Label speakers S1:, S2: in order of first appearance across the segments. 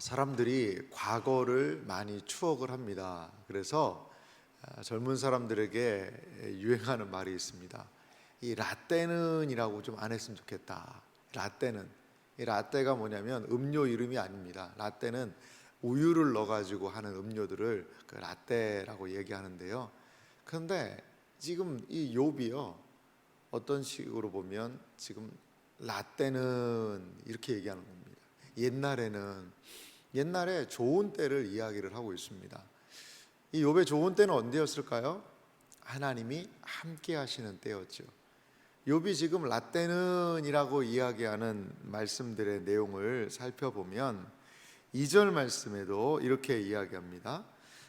S1: 사람들이 과거를 많이 추억을 합니다. 그래서 젊은 사람들에게 유행하는 말이 있습니다. 이 라떼는이라고 좀 안 했으면 좋겠다. 라떼는, 이 라떼가 뭐냐면 음료 이름이 아닙니다. 라떼는 우유를 넣어가지고 하는 음료들을 그 라떼라고 얘기하는데요. 그런데 지금 이 욥이요, 어떤 식으로 보면 지금 라떼는 이렇게 얘기하는 겁니다. 옛날에 좋은 때를 이야기를 하고 있습니다. 이 욥의 좋은 때는 언제였을까요? 하나님이 함께 하시는 때였죠. 욥이 지금 라떼는이라고 이야기하는 말씀들의 내용을 살펴보면 2절 말씀에도 이렇게 이야기합니다.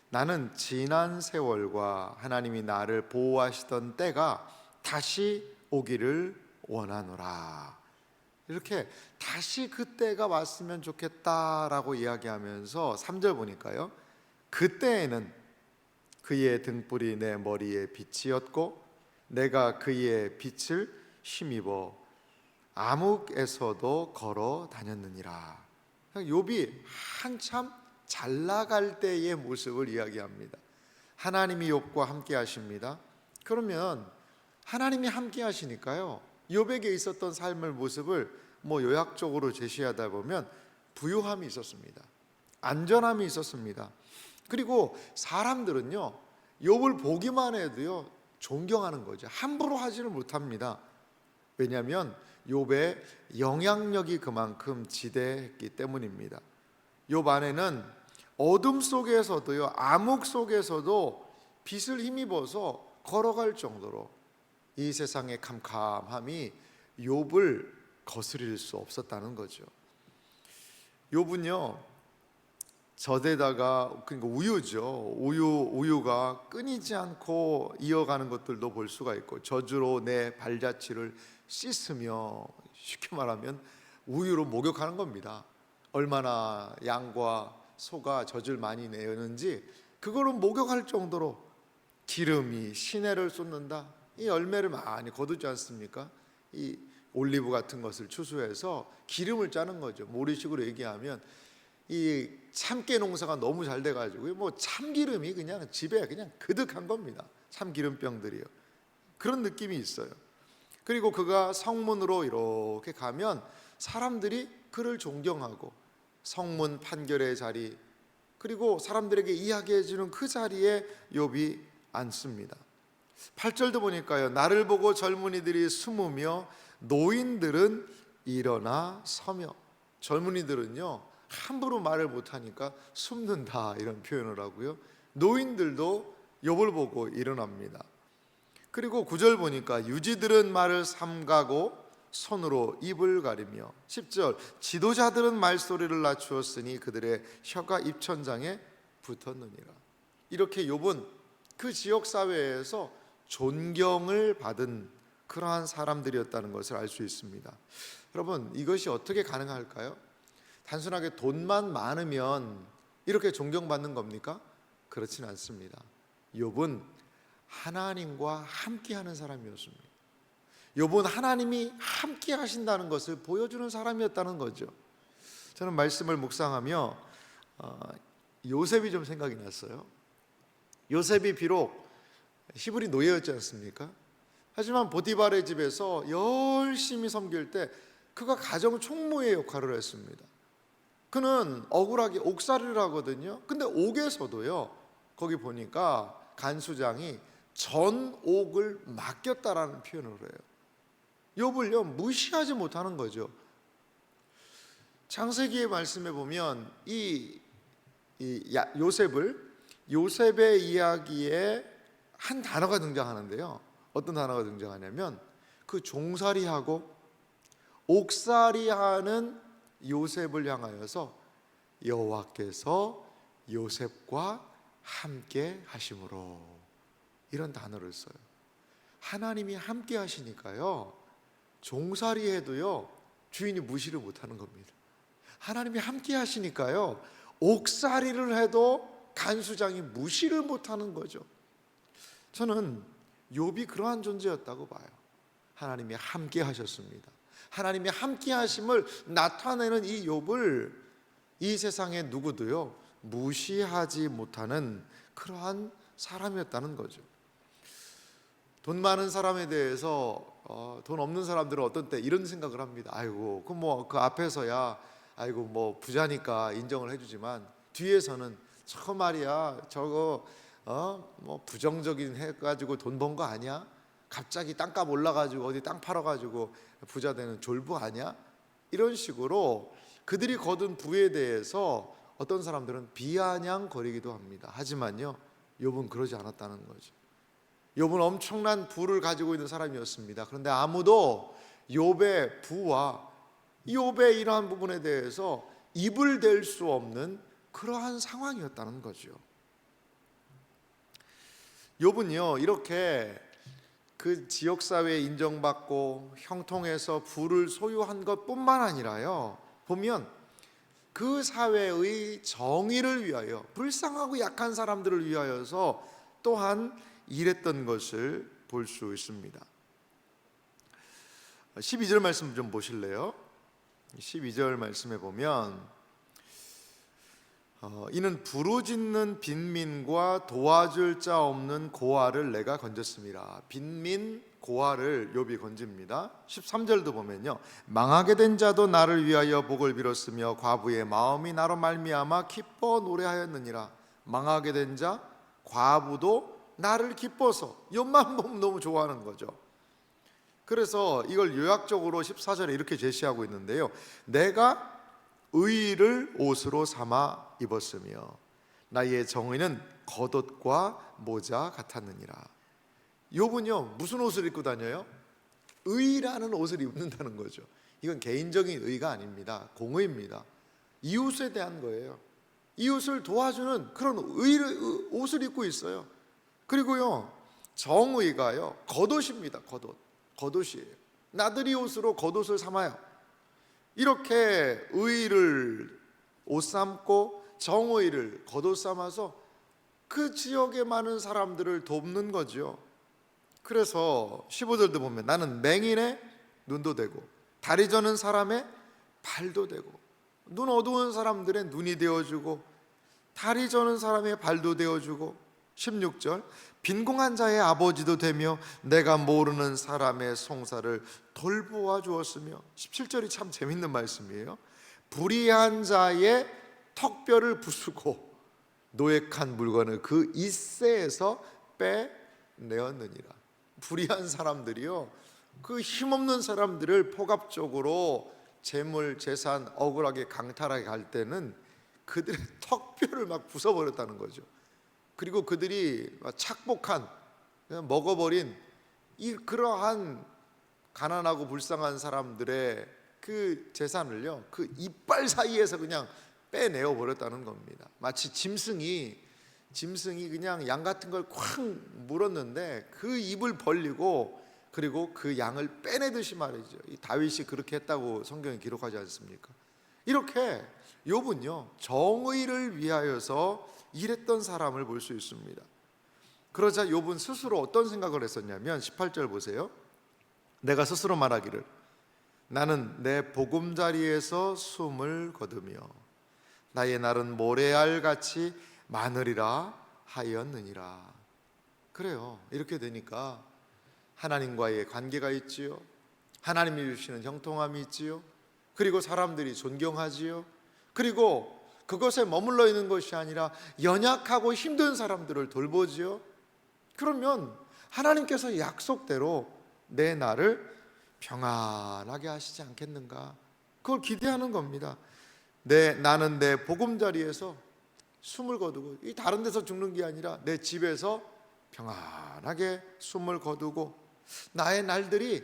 S1: 나는 지난 세월과 하나님이 나를 보호하시던 때가 다시 오기를 원하노라. 이렇게 다시 그때가 왔으면 좋겠다라고 이야기하면서 3절 보니까요, 그때에는 그의 등불이 내 머리에 빛이었고 내가 그의 빛을 힘입어 암흑에서도 걸어 다녔느니라. 욥이 한참 잘 나갈 때의 모습을 이야기합니다. 하나님이 욥과 함께 하십니다. 그러면 하나님이 함께 하시니까요, 욥에게 있었던 삶의 모습을 요약적으로 제시하다 보면 부유함이 있었습니다. 안전함이 있었습니다. 그리고 사람들은요, 욥을 보기만 해도요 존경하는 거죠. 함부로 하지는 못합니다. 왜냐하면 욥의 영향력이 그만큼 지대했기 때문입니다. 욥 안에는 어둠 속에서도요, 암흑 속에서도 빛을 힘입어서 걸어갈 정도로 이 세상의 캄캄함이 욥을 거스릴 수 없었다는 거죠. 욥은요, 젖에다가, 그러니까 우유죠. 우유가 끊이지 않고 이어가는 것들도 볼 수가 있고, 젖으로 내 발자취를 씻으며, 쉽게 말하면 우유로 목욕하는 겁니다. 얼마나 양과 소가 젖을 많이 내는지 그거로 목욕할 정도로 기름이 시내를 쏟는다. 이 열매를 많이 거두지 않습니까? 이 올리브 같은 것을 추수해서 기름을 짜는 거죠. 우리식으로 얘기하면 이 참깨 농사가 너무 잘 돼가지고 참기름이 그냥 집에 그냥 그득한 겁니다. 참기름병들이요. 그런 느낌이 있어요. 그리고 그가 성문으로 이렇게 가면 사람들이 그를 존경하고 성문 판결의 자리, 그리고 사람들에게 이야기해주는 그 자리에 욥이 앉습니다. 8절도 보니까요, 나를 보고 젊은이들이 숨으며 노인들은 일어나 서며. 젊은이들은요 함부로 말을 못하니까 숨는다, 이런 표현을 하고요, 노인들도 욥을 보고 일어납니다. 그리고 9절 보니까 유지들은 말을 삼가고 손으로 입을 가리며. 10절 지도자들은 말소리를 낮추었으니 그들의 혀가 입천장에 붙었느니라. 이렇게 욥은 그 지역 사회에서 존경을 받은 그러한 사람들이었다는 것을 알 수 있습니다. 여러분, 이것이 어떻게 가능할까요? 단순하게 돈만 많으면 이렇게 존경받는 겁니까? 그렇진 않습니다. 욥은 하나님과 함께하는 사람이었습니다. 욥은 하나님이 함께 하신다는 것을 보여주는 사람이었다는 거죠. 저는 말씀을 묵상하며 요셉이 좀 생각이 났어요. 요셉이 비록 히브리 노예였지 않습니까? 하지만 보디발의 집에서 열심히 섬길 때 그가 가정 총무의 역할을 했습니다. 그는 억울하게 옥살이를 하거든요. 근데 옥에서도요, 거기 보니까 간수장이 전 옥을 맡겼다라는 표현을 해요. 욥을요 무시하지 못하는 거죠. 창세기의 말씀에 보면 요셉의 이야기에 한 단어가 등장하는데요, 어떤 단어가 등장하냐면 그 종살이하고 옥살이하는 요셉을 향하여서 여호와께서 요셉과 함께 하심으로, 이런 단어를 써요. 하나님이 함께 하시니까요, 종살이해도요 주인이 무시를 못하는 겁니다. 하나님이 함께 하시니까요, 옥살이를 해도 간수장이 무시를 못하는 거죠. 저는 욥이 그러한 존재였다고 봐요. 하나님이 함께 하셨습니다. 하나님이 함께 하심을 나타내는 이 욥을 이 세상의 누구도요 무시하지 못하는 그러한 사람이었다는 거죠. 돈 많은 사람에 대해서 돈 없는 사람들은 어떤 때 이런 생각을 합니다. 아이고 그 앞에서야 아이고 뭐 부자니까 인정을 해주지만 뒤에서는 저 말이야 저거 뭐 부정적인 해가지고 돈 번 거 아니야? 갑자기 땅값 올라가지고 어디 땅 팔아가지고 부자 되는 졸부 아니야? 이런 식으로 그들이 거둔 부에 대해서 어떤 사람들은 비아냥거리기도 합니다. 하지만요 욥은 그러지 않았다는 거죠. 욥은 엄청난 부를 가지고 있는 사람이었습니다. 그런데 아무도 욥의 부와 욥의 이러한 부분에 대해서 입을 댈 수 없는 그러한 상황이었다는 거죠. 욥은요 이렇게 그 지역사회에 인정받고 형통해서 부를 소유한 것뿐만 아니라요 보면 그 사회의 정의를 위하여 불쌍하고 약한 사람들을 위하여서 또한 일했던 것을 볼 수 있습니다. 12절 말씀 좀 보실래요? 12절 말씀에 보면 이는 부르짖는 빈민과 도와줄 자 없는 고아를 내가 건졌습니다. 빈민 고아를 욥이 건집니다. 13절도 보면요 망하게 된 자도 나를 위하여 복을 빌었으며 과부의 마음이 나로 말미암아 기뻐 노래하였느니라. 망하게 된 자 과부도 나를 기뻐서 욥만 보면 너무 좋아하는 거죠. 그래서 이걸 요약적으로 14절에 이렇게 제시하고 있는데요 내가 의를 옷으로 삼아 입었으며 나의 정의는 겉옷과 모자 같았느니라. 욥은요 무슨 옷을 입고 다녀요? 의라는 옷을 입는다는 거죠. 이건 개인적인 의가 아닙니다. 공의입니다. 이웃에 대한 거예요. 이웃을 도와주는 그런 옷을 입고 있어요. 그리고요 정의가요 겉옷입니다. 겉옷이에요. 나들이 옷으로 겉옷을 삼아요. 이렇게 의를 옷 삼고 정의를 겉옷 삼아서 그 지역의 많은 사람들을 돕는 거죠. 그래서 15절도 보면 나는 맹인의 눈도 되고 다리 저는 사람의 발도 되고 눈 어두운 사람들의 눈이 되어주고 다리 저는 사람의 발도 되어주고 16절 빈궁한 자의 아버지도 되며 내가 모르는 사람의 송사를 돌보아 주었으며 17절이 참 재밌는 말씀이에요. 불의한 자의 턱뼈를 부수고 노획한 물건을 그 이새에서 빼내었느니라. 불의한 사람들이요 그 힘없는 사람들을 포갑적으로 재물 재산 억울하게 강탈하게 갈 때는 그들의 턱뼈를 막 부숴버렸다는 거죠. 그리고 그들이 착복한 그냥 먹어버린 그러한 가난하고 불쌍한 사람들의 그 재산을요 그 이빨 사이에서 그냥 빼내어 버렸다는 겁니다. 마치 짐승이 그냥 양 같은 걸 콱 물었는데 그 입을 벌리고 그리고 그 양을 빼내듯이 말이죠. 이 다윗이 그렇게 했다고 성경에 기록하지 않습니까? 이렇게 욥은요 정의를 위하여서 일했던 사람을 볼 수 있습니다. 그러자 욥은 스스로 어떤 생각을 했었냐면 18절 보세요. 내가 스스로 말하기를 나는 내 보금자리에서 숨을 거두며 나의 날은 모래알같이 많으리라 하였느니라. 그래요. 이렇게 되니까 하나님과의 관계가 있지요. 하나님이 주시는 형통함이 있지요. 그리고 사람들이 존경하지요. 그리고 그것에 머물러 있는 것이 아니라 연약하고 힘든 사람들을 돌보지요. 그러면 하나님께서 약속대로 내 날을 평안하게 하시지 않겠는가? 그걸 기대하는 겁니다. 나는 내 보금자리에서 숨을 거두고 이 다른 데서 죽는 게 아니라 내 집에서 평안하게 숨을 거두고 나의 날들이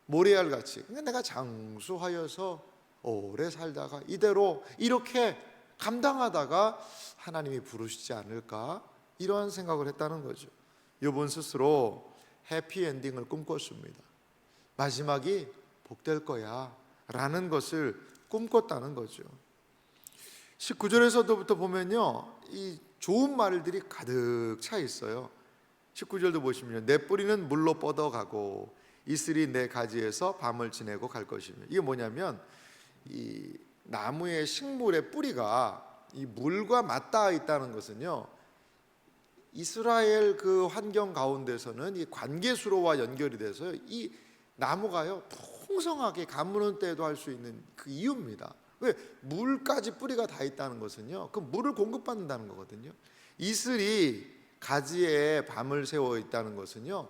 S1: 모래알같이 그러니까 내가 장수하여서 오래 살다가 이대로 이렇게 감당하다가 하나님이 부르시지 않을까 이러한 생각을 했다는 거죠. 욥은 스스로 해피엔딩을 꿈꿨습니다. 마지막이 복될 거야 라는 것을 꿈꿨다는 거죠. 19절에서부터 보면요 이 좋은 말들이 가득 차 있어요. 19절도 보시면 내 뿌리는 물로 뻗어가고 이슬이 내 가지에서 밤을 지내고 갈 것이며 이게 뭐냐면 이 나무의 식물의 뿌리가 이 물과 맞닿아 있다는 것은요, 이스라엘 그 환경 가운데서는 이 관계수로와 연결이 돼서 이 나무가요 풍성하게 가무는 때도 할 수 있는 그 이유입니다. 왜? 물까지 뿌리가 다 있다는 것은요, 그 물을 공급받는다는 거거든요. 이슬이 가지에 밤을 새워 있다는 것은요,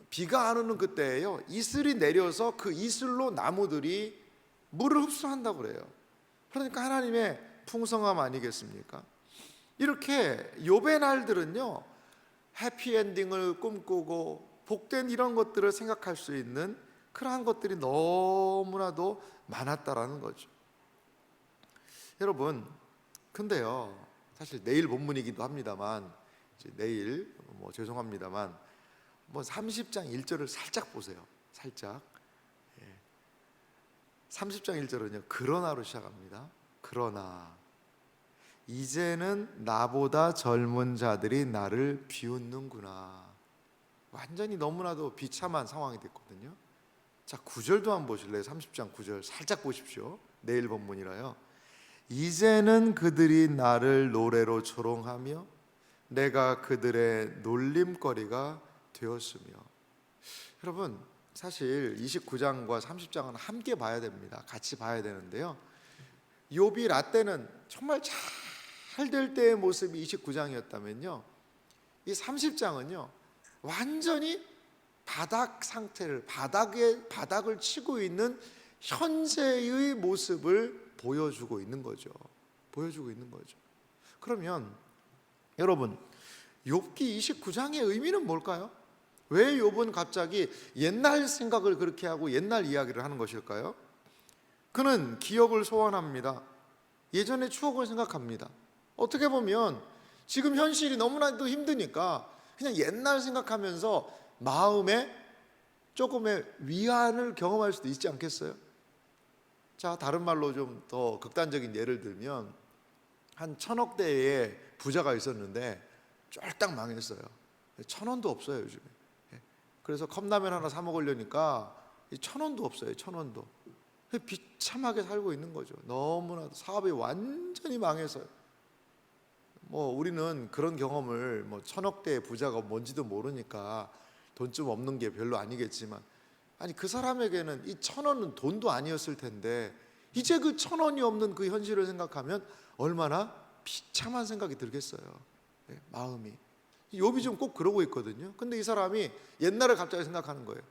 S1: 비가 안 오는 그때에요, 이슬이 내려서 그 이슬로 나무들이 물을 흡수한다고 그래요. 그러니까 하나님의 풍성함 아니겠습니까? 이렇게 욥의 날들은요, 해피엔딩을 꿈꾸고 복된 이런 것들을 생각할 수 있는 그러한 것들이 너무나도 많았다라는 거죠. 여러분, 근데요, 사실 내일 본문이기도 합니다만, 내일 죄송합니다만 30장 1절을 살짝 보세요. 살짝. 30장 1절은요, 그러나로 시작합니다. 그러나 이제는 나보다 젊은 자들이 나를 비웃는구나. 완전히 너무나도 비참한 상황이 됐거든요. 자, 9절도 한번 보실래요? 30장 9절 살짝 보십시오. 내일 본문이라요. 이제는 그들이 나를 노래로 조롱하며 내가 그들의 놀림거리가 되었으며. 여러분, 사실 29장과 30장은 함께 봐야 됩니다. 같이 봐야 되는데요, 욥이 라떼는 정말 잘 될 때의 모습이 29장이었다면요, 이 30장은요 완전히 바닥 상태를, 바닥을 치고 있는 현재의 모습을 보여주고 있는 거죠. 그러면 여러분, 욥기 29장의 의미는 뭘까요? 왜 욥은 갑자기 옛날 생각을 그렇게 하고 옛날 이야기를 하는 것일까요? 그는 기억을 소환합니다. 예전의 추억을 생각합니다. 어떻게 보면 지금 현실이 너무나도 힘드니까 그냥 옛날 생각하면서 마음에 조금의 위안을 경험할 수도 있지 않겠어요? 자, 다른 말로 좀 더 극단적인 예를 들면, 한 1,000억대의 부자가 있었는데 쫄딱 망했어요. 1,000원도 없어요, 요즘에. 그래서 컵라면 하나 사 먹으려니까 1,000원도 없어요. 1,000원도. 비참하게 살고 있는 거죠. 너무나도 사업이 완전히 망해서요. 우리는 그런 경험을 1,000억대의 부자가 뭔지도 모르니까 돈 좀 없는 게 별로 아니겠지만, 아니 그 사람에게는 이 1,000원은 돈도 아니었을 텐데 이제 그 1,000원이 없는 그 현실을 생각하면 얼마나 비참한 생각이 들겠어요. 마음이. 욥이 좀 꼭 그러고 있거든요. 근데 이 사람이 옛날을 갑자기 생각하는 거예요.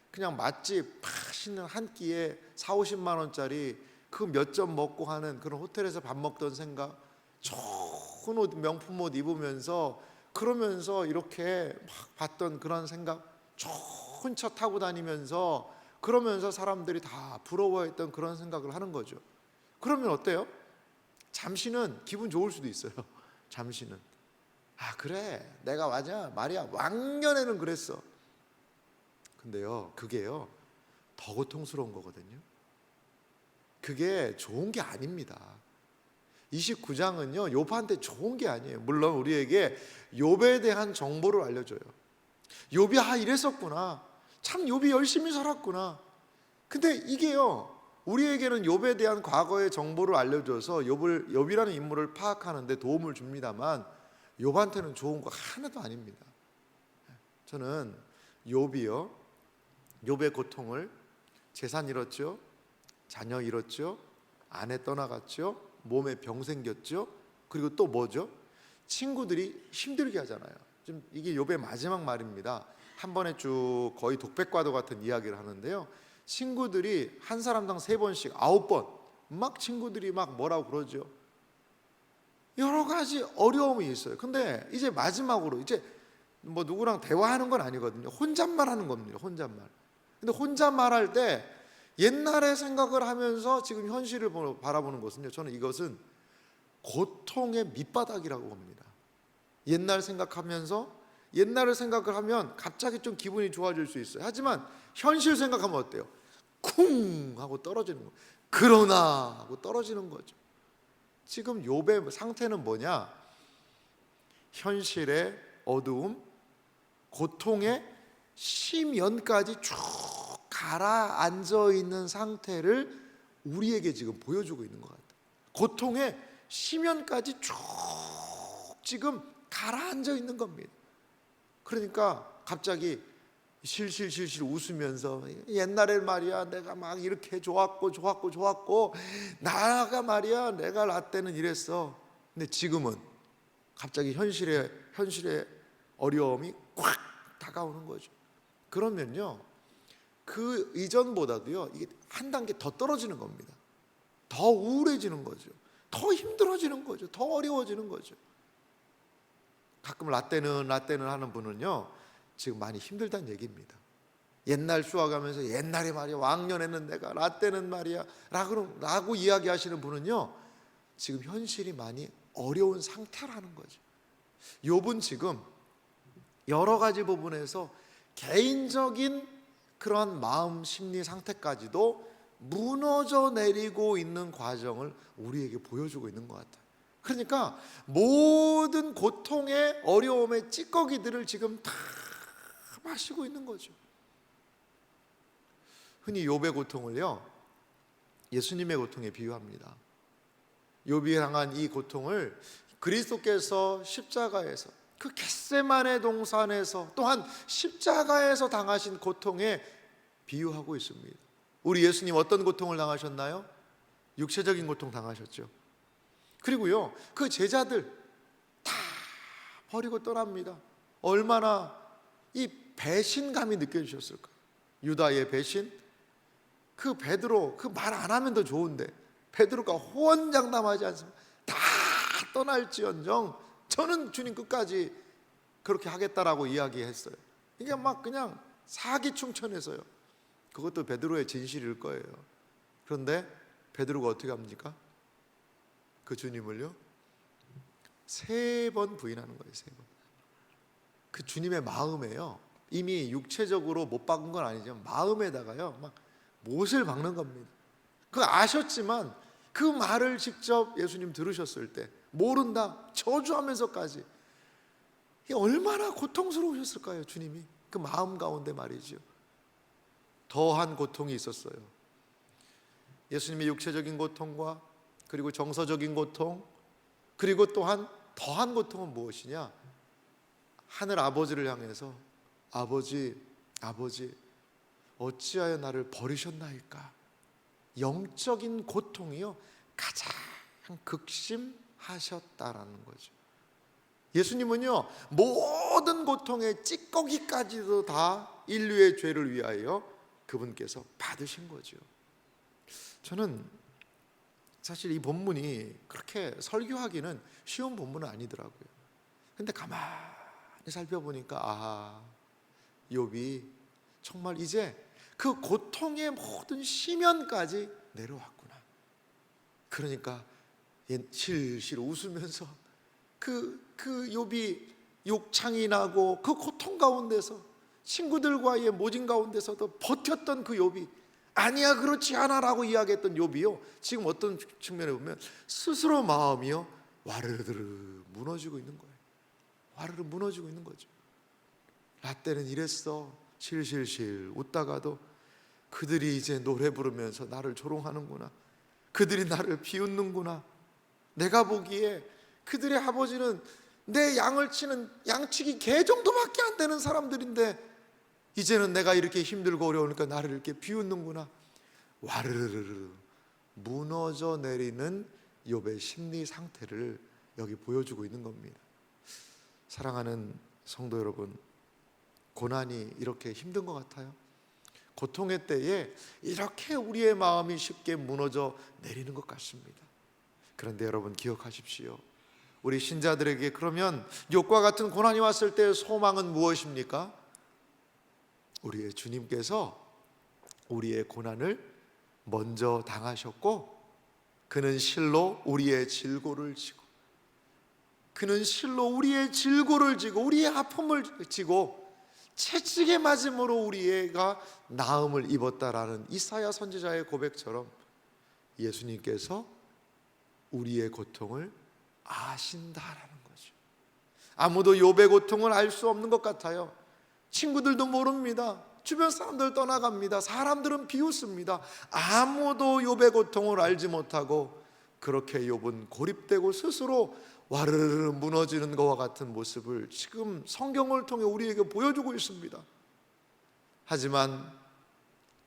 S1: 그냥 맛집 맛있는 한 끼에 40-50만 원짜리 그 몇 점 먹고 하는 그런 호텔에서 밥 먹던 생각, 좋은 옷, 명품 옷 입으면서 그러면서 이렇게 막 봤던 그런 생각, 좋은 차 타고 다니면서 그러면서 사람들이 다 부러워했던 그런 생각을 하는 거죠. 그러면 어때요? 잠시는 기분 좋을 수도 있어요. 잠시는. 아, 그래, 내가 맞아, 말이야, 왕년에는 그랬어. 근데요, 그게요 더 고통스러운 거거든요. 그게 좋은 게 아닙니다. 29장은요 욥한테 좋은 게 아니에요. 물론 우리에게 욥에 대한 정보를 알려줘요. 욥이 이랬었구나, 참 욥이 열심히 살았구나. 근데 이게요 우리에게는 욥에 대한 과거의 정보를 알려줘서 욥이라는 인물을 파악하는 데 도움을 줍니다만, 욥한테는 좋은 거 하나도 아닙니다. 저는 욥이요, 욥의 고통을, 재산 잃었죠, 자녀 잃었죠, 아내 떠나갔죠, 몸에 병 생겼죠, 그리고 또 뭐죠? 친구들이 힘들게 하잖아요. 좀 이게 욥의 마지막 말입니다. 한 번에 쭉 거의 독백과도 같은 이야기를 하는데요, 친구들이 한 사람당 3번씩 9번 막 친구들이 막 뭐라고 그러죠. 여러 가지 어려움이 있어요. 근데 이제 마지막으로 이제 누구랑 대화하는 건 아니거든요. 혼잣말 하는 겁니다. 혼잣말. 근데 혼잣말 할 때 옛날의 생각을 하면서 지금 현실을 바라보는 것은요, 저는 이것은 고통의 밑바닥이라고 봅니다. 옛날 생각하면서, 옛날을 생각을 하면 갑자기 좀 기분이 좋아질 수 있어요. 하지만 현실 생각하면 어때요? 쿵 하고 떨어지는 거예요. 그러나 하고 떨어지는 거죠. 지금 욥의 상태는 뭐냐? 현실의 어두움, 고통의 심연까지 쭉 가라앉아 있는 상태를 우리에게 지금 보여주고 있는 것 같아요. 고통의 심연까지 쭉 지금 가라앉아 있는 겁니다. 그러니까 갑자기 실실실실 웃으면서 옛날에 말이야 내가 막 이렇게 좋았고 나가 말이야 내가 라떼는 이랬어. 근데 지금은 갑자기 현실의 어려움이 꽉 다가오는 거죠. 그러면요 그 이전보다도요 이게 한 단계 더 떨어지는 겁니다. 더 우울해지는 거죠. 더 힘들어지는 거죠. 더 어려워지는 거죠. 가끔 라떼는 하는 분은요 지금 많이 힘들다는 얘기입니다. 옛날 추억하면서 옛날에 말이야 왕년에는 내가 라떼는 말이야 라고 이야기하시는 분은요 지금 현실이 많이 어려운 상태라는 거죠. 욥은 지금 여러 가지 부분에서 개인적인 그런 마음 심리 상태까지도 무너져 내리고 있는 과정을 우리에게 보여주고 있는 것 같아요. 그러니까 모든 고통의 어려움의 찌꺼기들을 지금 다 마시고 있는 거죠. 흔히 욥의 고통을요 예수님의 고통에 비유합니다. 욥이 향한 이 고통을 그리스도께서 십자가에서 그 겟세마네 동산에서 또한 십자가에서 당하신 고통에 비유하고 있습니다. 우리 예수님 어떤 고통을 당하셨나요? 육체적인 고통 당하셨죠. 그리고요 그 제자들 다 버리고 떠납니다. 얼마나 이 배신감이 느껴지셨을까요? 유다의 배신. 그 베드로 그 말 안 하면 더 좋은데 베드로가 호언장담하지 않습니다. 다 떠날지언정 저는 주님 끝까지 그렇게 하겠다라고 이야기했어요. 이게 막 그냥 사기충천해서요. 그것도 베드로의 진실일 거예요. 그런데 베드로가 어떻게 합니까? 그 주님을요 3번 부인하는 거예요. 3번. 그 주님의 마음에요 이미 육체적으로 못 박은 건 아니지만 마음에다가요 막 못을 박는 겁니다. 그거 아셨지만 그 말을 직접 예수님 들으셨을 때 모른다 저주하면서까지 이게 얼마나 고통스러우셨을까요? 주님이 그 마음 가운데 말이죠. 더한 고통이 있었어요. 예수님의 육체적인 고통과 그리고 정서적인 고통 그리고 또한 더한 고통은 무엇이냐? 하늘 아버지를 향해서 아버지 어찌하여 나를 버리셨나이까? 영적인 고통이요 가장 극심하셨다라는 거죠. 예수님은요 모든 고통의 찌꺼기까지도 다 인류의 죄를 위하여 그분께서 받으신 거죠. 저는 사실 이 본문이 그렇게 설교하기는 쉬운 본문은 아니더라고요. 근데 가만히 살펴보니까 욥이 정말 이제 그 고통의 모든 심연까지 내려왔구나. 그러니까 실실 웃으면서 그 욥이 욕창이 나고 그 고통 가운데서 친구들과의 모진 가운데서도 버텼던 그 욥이 아니야 그렇지 않아라고 이야기했던 욥이요 지금 어떤 측면에 보면 스스로 마음이요 와르르 무너지고 있는 거예요. 와르르 무너지고 있는 거죠. 라떼는 이랬어. 실실실 웃다가도 그들이 이제 노래 부르면서 나를 조롱하는구나. 그들이 나를 비웃는구나. 내가 보기에 그들의 아버지는 내 양을 치는 양치기 개 정도밖에 안 되는 사람들인데 이제는 내가 이렇게 힘들고 어려우니까 나를 이렇게 비웃는구나. 와르르르 무너져 내리는 욥의 심리 상태를 여기 보여주고 있는 겁니다. 사랑하는 성도 여러분, 고난이 이렇게 힘든 것 같아요? 고통의 때에 이렇게 우리의 마음이 쉽게 무너져 내리는 것 같습니다. 그런데 여러분 기억하십시오. 우리 신자들에게 그러면 욥과 같은 고난이 왔을 때 소망은 무엇입니까? 우리의 주님께서 우리의 고난을 먼저 당하셨고 그는 실로 우리의 질고를 지고 그는 실로 우리의 질고를 지고 우리의 아픔을 지고 채찍에 맞음으로 우리가 나음을 입었다라는 이사야 선지자의 고백처럼 예수님께서 우리의 고통을 아신다라는 거죠. 아무도 욥의 고통을 알 수 없는 것 같아요. 친구들도 모릅니다. 주변 사람들 떠나갑니다. 사람들은 비웃습니다. 아무도 욥의 고통을 알지 못하고 그렇게 욥은 고립되고 스스로 와르르 무너지는 것과 같은 모습을 지금 성경을 통해 우리에게 보여주고 있습니다. 하지만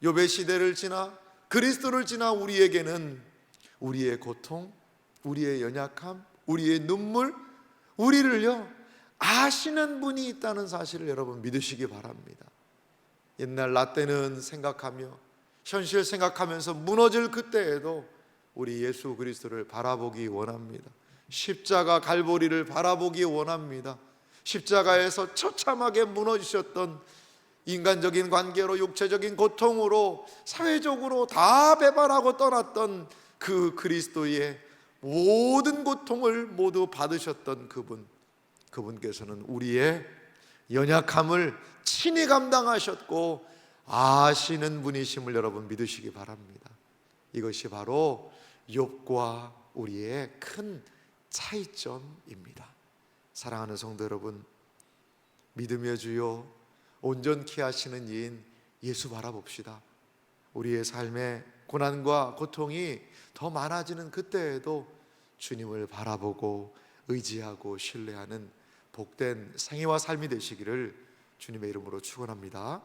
S1: 욥의 시대를 지나 그리스도를 지나 우리에게는 우리의 고통, 우리의 연약함, 우리의 눈물, 우리를요 아시는 분이 있다는 사실을 여러분 믿으시기 바랍니다. 옛날 나 때는 생각하며 현실 생각하면서 무너질 그때에도 우리 예수 그리스도를 바라보기 원합니다. 십자가 갈보리를 바라보기 원합니다. 십자가에서 처참하게 무너지셨던 인간적인 관계로 육체적인 고통으로 사회적으로 다 배반하고 떠났던 그 그리스도의 모든 고통을 모두 받으셨던 그분께서는 우리의 연약함을 친히 감당하셨고 아시는 분이심을 여러분 믿으시기 바랍니다. 이것이 바로 욥과 우리의 큰 차이점입니다. 사랑하는 성도 여러분, 믿음의 주요 온전케 하시는 이인 예수 바라봅시다. 우리의 삶의 고난과 고통이 더 많아지는 그때에도 주님을 바라보고 의지하고 신뢰하는 복된 생애와 삶이 되시기를 주님의 이름으로 축원합니다.